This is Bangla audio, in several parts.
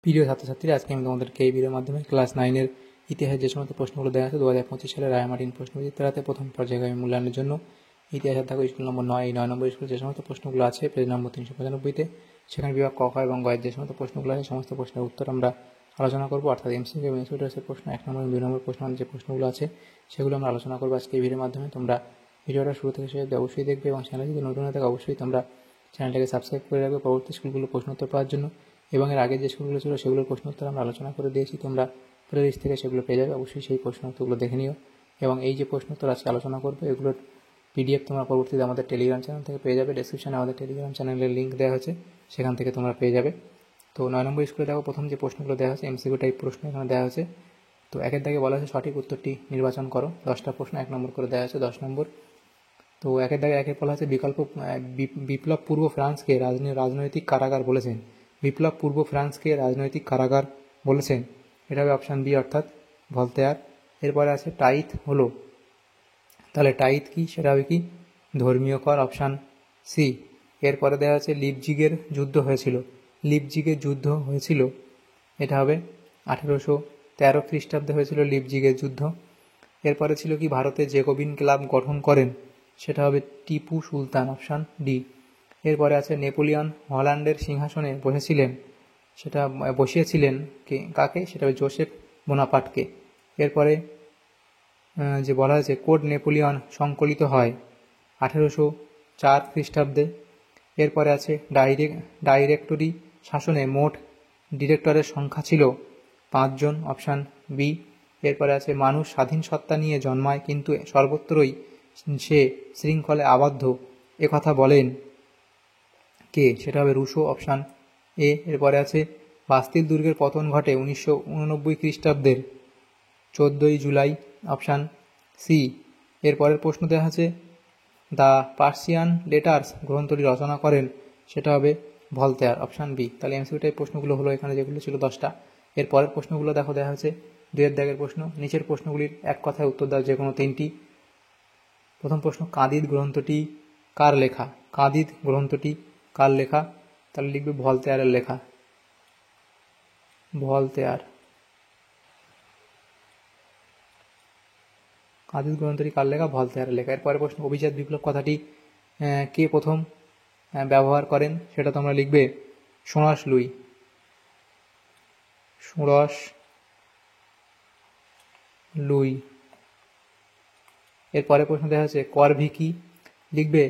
প্রিয় ছাত্রছাত্রীরা, আজকে আমি তোমাদেরকে এই ভিডিওর মাধ্যমে ক্লাস 9-এর ইতিহাসের যে সমস্ত প্রশ্নগুলো দেওয়া আছে 2025 সালে রায়মার্টিন প্রশ্নবিচিত্রাতে প্রথম পর্যায়ে মূল্যায়নের জন্য ইতিহাসের থাকো স্কুল নম্বর 9, এই 9 নম্বর স্কুলে যে সমস্ত প্রশ্নগুলো আছে পেজ নম্বর 395-তে, সেখানে বিভাগ ক, খ এবং গয়ের যে সমস্ত প্রশ্নগুলো আছে সমস্ত প্রশ্নের উত্তর আমরা আলোচনা করবো। অর্থাৎ এমসিকিউ এবং এমসিকিউ প্রশ্ন 1 নম্বর এবং 2 নম্বর প্রশ্ন যে প্রশ্নগুলো আছে সেগুলো আমরা আলোচনা করবো আজকে এই ভিডিওর মাধ্যমে। তোমরা ভিডিওটা শুরু থেকে শেষ অবধি অবশ্যই দেখবে এবং চ্যানেলে যদি নতুন হয়ে থাকে অবশ্যই তোমরা চ্যানেলটাকে সাবস্ক্রাইব করে রাখবে পরবর্তী স্কুলগুলো প্রশ্ন উত্তর পাওয়ার জন্য। এবং এর আগে যে স্কুলগুলো ছিল সেগুলোর প্রশ্ন উত্তর আমরা আলোচনা করে দিয়েছি, তোমরা প্লেলিস্ট থেকে সেগুলো পেয়ে যাবে। অবশ্যই সেই প্রশ্ন উত্তরগুলো দেখে নিও। এবং এই যে প্রশ্ন উত্তর আজকে আলোচনা করবে এগুলোর পিডিএফ তোমরা পরবর্তীতে আমাদের টেলিগ্রাম চ্যানেল থেকে পেয়ে যাবে। ডেসক্রিপশনে আমাদের টেলিগ্রাম চ্যানেলের লিঙ্ক দেওয়া হয়েছে, সেখান থেকে তোমরা পেয়ে যাবে। তো 9 নম্বর স্কুলে দেখো প্রথম যে প্রশ্নগুলো দেওয়া হয়েছে এমসিকিউ টাইপ প্রশ্ন এখানে দেওয়া হয়েছে। তো একের দাগে বলা হয়েছে সঠিক উত্তরটি নির্বাচন করো। 10টা প্রশ্ন 1 নম্বর করে দেওয়া হয়েছে, 10 নম্বর। তো একের দাগে একে বলা হয়েছে বিপ্লব পূর্ব ফ্রান্সকে রাজনৈতিক কারাগার বলেছেন। বিপ্লব পূর্ব ফ্রান্সকে রাজনৈতিক কারাগার বলেছেন, এটা হবে অপশান বি অর্থাৎ ভলতেয়ার। এরপরে আছে টাইথ হলো, তাহলে টাইথ কি, সেটা হবে কি ধর্মীয় কর, অপশান সি। এরপরে দেওয়া আছে লিপজিগের যুদ্ধ হয়েছিল, লিপজিগের যুদ্ধ হয়েছিল, এটা হবে 1813 খ্রিস্টাব্দে হয়েছিল লিপজিগের যুদ্ধ। এরপরে ছিল কি ভারতে জেকোবিন ক্লাব গঠন করেন, সেটা হবে টিপু সুলতান, অপশান ডি। এরপরে আছে নেপোলিয়ন হল্যান্ডের সিংহাসনে বসিয়েছিলেন কাকে, সেটা হবে জোসেফ বোনাপার্টকে। এরপরে যে বলা হয়েছে কোড নেপোলিয়ন সংকলিত হয় 1804 খ্রিস্টাব্দে। এরপরে আছে ডাইরেক্টরি শাসনে মোট ডিরেক্টরের সংখ্যা ছিল 5 জন, অপশান বি। এরপরে আছে মানুষ স্বাধীন সত্তা নিয়ে জন্মায় কিন্তু সর্বত্রই সে শৃঙ্খলে আবদ্ধ, একথা বলেন কে, সেটা হবে রুশো, অপশান এ। এরপরে আছে বাস্তিল দুর্গের পতন ঘটে 1989 খ্রিস্টাব্দের 14 জুলাই, অপশান সি। এরপরের প্রশ্ন দেওয়া আছে দ্য পার্সিয়ান লেটার্স গ্রন্থটি রচনা করেন, সেটা হবে ভলতেয়ার, অপশান বি। তাহলে এমসিকিউ টাইপ প্রশ্নগুলো হলো এখানে যেগুলো ছিল 10টা। এরপরের প্রশ্নগুলো দেখো দেওয়া হয়েছে 2-এর দাগের প্রশ্ন। নিচের প্রশ্নগুলির এক কথায় উত্তর দাও যে কোনো 3টি। প্রথম প্রশ্ন, কাঁদিদ গ্রন্থটি কার লেখা, কাঁদিদ গ্রন্থটি কার লেখা, তাহলে লিখবে ভলতেয়ারের লেখা, ভলতেয়ার। কাঁদিদ গ্রন্থটি কার লেখা, ভলতেয়ারের লেখা। এরপরে প্রশ্ন, অভিজাত বিপ্লব কথাটি কে প্রথম ব্যবহার করেন, সেটা তোমরা লিখবে সোঁড়াশ লুই, সোঁড়াশ লুই। এরপরে প্রশ্ন দেখা যাচ্ছে করভি কি, লিখবে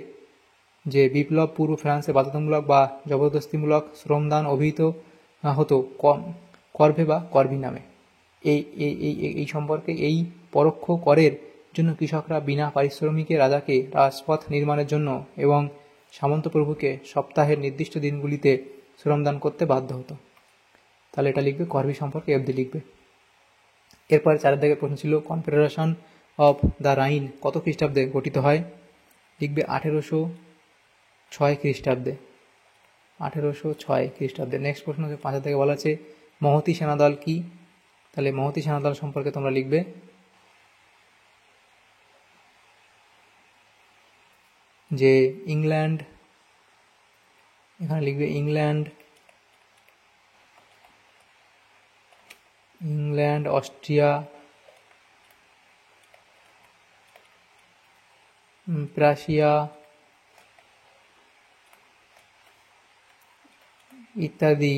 যে বিপ্লব পূর্ব ফ্রান্সে বাধ্যতামূলক বা জবরদস্তিমূলক শ্রমদান অভিহিত হতো করভে বা করভি নামে। এই সম্পর্কে এই পরোক্ষ করের জন্য কৃষকরা বিনা পারিশ্রমিকে রাজাকে রাজপথ নির্মাণের জন্য এবং সামন্ত প্রভুকে সপ্তাহের নির্দিষ্ট দিনগুলিতে শ্রমদান করতে বাধ্য হতো। তাহলে এটা লিখবে করভি সম্পর্কে অবধি লিখবে। এরপরে 4-এর দাগের প্রশ্ন ছিল কনফেডারেশন অফ দ্য রাইন কত খ্রিস্টাব্দে গঠিত হয়, লিখবে 1806 খ্রিস্টাব্দে, 1806 খ্রিস্টাব্দে। নেক্সট প্রশ্ন 5-এর দাগে বলা আছে মহতী সেনাদল কি, তাহলে মহতী সেনাদল সম্পর্কে তোমরা লিখবে যে ইংল্যান্ড, এখানে লিখবে ইংল্যান্ড, অস্ট্রিয়া, প্রাশিয়া ইত্যাদি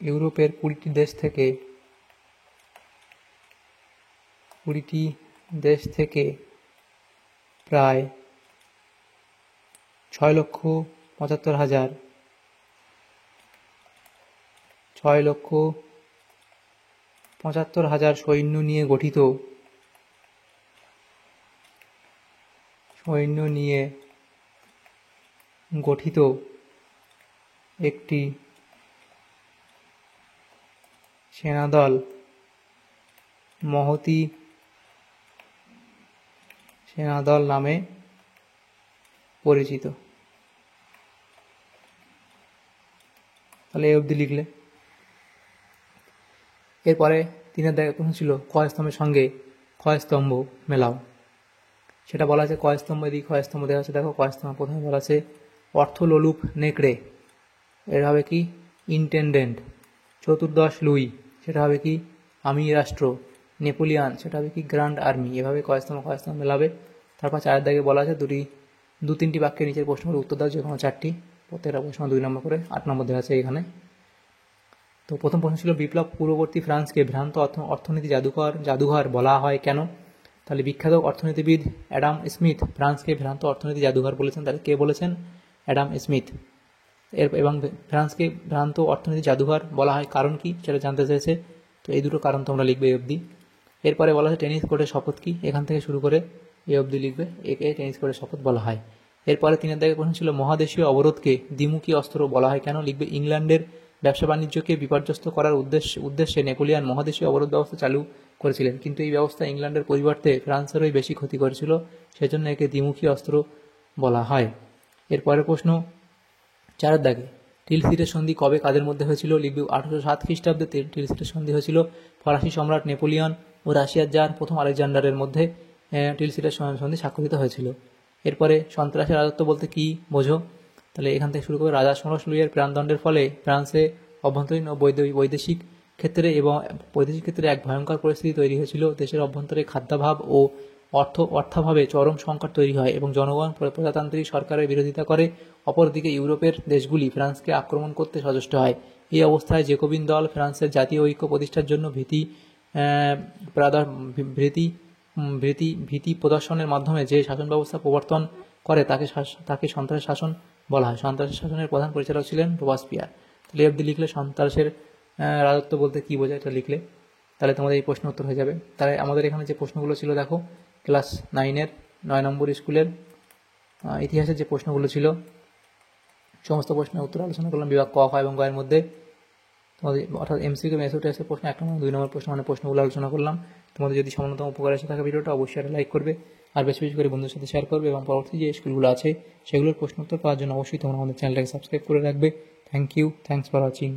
ইউরোপের 20টি দেশ থেকে প্রায় 6,75,000 সৈন্য নিয়ে গঠিত একটি সেনাদল মহতী সেনাদল নামে পরিচিত। তাহলে এই অবধি লিখলে। এরপরে 3-এর দাগে প্রশ্ন ছিল ক্ষয়স্তম্ভের সঙ্গে ক্ষয়স্তম্ভ মেলাও, সেটা বলা আছে কয়স্তম্ভ, এদিকে কয়স্তম্ভ দেওয়া আছে, দেখো কয়স্তম্ভ প্রথমে বলা আছে অর্থলোলুপ নেকড়ে, এটা হবে কি ইন্টেন্ডেন্ট। চতুর্দশ লুই, সেটা হবে কি আমি রাষ্ট্র। নেপোলিয়ান, সেটা হবে কি গ্র্যান্ড আর্মি। এভাবে কয়স্তম্ভ মেলাবে। তারপর 4 দাগে বলা আছে দু তিনটি বাক্যের নিচের প্রশ্নগুলো উত্তর দাও, যে কোনো 4টি, প্রত্যেকটা প্রশ্ন 2 নম্বর করে, 8 নম্বর দেওয়া আছে এখানে। তো প্রথম প্রশ্ন ছিল বিপ্লব পূর্ববর্তী ফ্রান্সকে ভ্রান্ত অর্থনীতি জাদুঘর বলা হয় কেন? তাহলে বিখ্যাত অর্থনীতিবিদ অ্যাডাম স্মিথ ফ্রান্সকে ভ্রান্ত অর্থনীতি জাদুঘর বলেছেন। তাহলে কে বলেছেন? Adam Smith. এবং ফ্রান্সকে ভ্রান্ত অর্থনীতি জাদুঘর বলা হয় কারণ কি, সেটা জানতে চেয়েছে। তো এই দুটো কারণ তোমরা লিখবে এই অবধি। এরপরে বলা হয় টেনিস কোর্টের শপথ কি, এখান থেকে শুরু করে এই অবধি লিখবে, একে টেনিস কোর্টের শপথ বলা হয়। এরপরে 3 দাগে প্রশ্ন ছিল মহাদেশীয় অবরোধকে দ্বিমুখী অস্ত্র বলা হয় কেন? লিখবে ইংল্যান্ডের ব্যবসা বাণিজ্যকে বিপর্যস্ত করার উদ্দেশ্যে নেপোলিয়ান মহাদেশীয় অবরোধ ব্যবস্থা চালু করেছিলেন, কিন্তু এই ব্যবস্থা ইংল্যান্ডের পরিবর্তে ফ্রান্সেরই বেশি ক্ষতি করেছিল, সেজন্য একে দ্বিমুখী অস্ত্র বলা হয়। এরপরের প্রশ্ন 4 দাগে টিলসিটের সন্ধি কবে কাদের মধ্যে হয়েছিল? লিখবে 1807 খ্রিস্টাব্দে টিলসিটের সন্ধি হয়েছিল ফরাসি সম্রাট নেপোলিয়ন ও রাশিয়ার জার প্রথম আলেকজান্ডারের মধ্যে টিলসিটের সন্ধি স্বাক্ষরিত হয়েছিল। এরপরে সন্ত্রাসের রাজত্ব বলতে কি বোঝো? তাহলে এখান থেকে শুরু করে রাজা ষোড়শ লুইয়ের প্রাণদণ্ডের ফলে ফ্রান্সে অভ্যন্তরীণ ও বৈদেশিক ক্ষেত্রে এক ভয়ঙ্কর পরিস্থিতি তৈরি হয়েছিল। দেশের অভ্যন্তরে খাদ্যাভাব ও অর্থাভাবে চরম সংকট তৈরি হয় এবং জনগণ প্রজাতান্ত্রিক সরকারের বিরোধিতা করে। অপরদিকে ইউরোপের দেশগুলি ফ্রান্সকে আক্রমণ করতে সচেষ্ট হয়। এই অবস্থায় জেকোবিন দল ফ্রান্সের জাতীয় ঐক্য প্রতিষ্ঠার জন্য ভীতি প্রদর্শনের মাধ্যমে যে শাসন ব্যবস্থা প্রবর্তন করে তাকে সন্ত্রাসী শাসন বলা হয়। সন্ত্রাসী শাসনের প্রধান পরিচালক ছিলেন রোবাসপিয়ার। তাহলে অবধি লিখলে সন্ত্রাসের রাজত্ব বলতে কী বোঝায় এটা লিখলে, তাহলে তোমাদের এই প্রশ্ন উত্তর হয়ে যাবে। তাহলে আমাদের এখানে যে প্রশ্নগুলো ছিল দেখো, ক্লাস 9-এর 9 নম্বর স্কুলের ইতিহাসের যে প্রশ্নগুলো ছিল সমস্ত প্রশ্নের উত্তর আলোচনা করলাম বিভাগ ক, খ এবং গ এর মধ্যে। তোমাদের অর্থাৎ MCQ মেথড টেস্টের প্রশ্ন 1 নম্বর 2 নম্বর প্রশ্ন মানে প্রশ্নগুলো আলোচনা করলাম। তোমাদের যদি সামান্যতম উপকার এসে থাকে ভিডিওটা অবশ্যই একটা লাইক করবে, আর বেশি বেশি করে বন্ধুদের সাথে শেয়ার করবে, এবং পরবর্তী যে স্কুলগুলো আছে সেগুলোর প্রশ্ন উত্তর পাওয়ার জন্য অবশ্যই তোমরা আমাদের চ্যানেলটাকে সাবস্ক্রাইব করে রাখবে। Thank you, thanks for watching.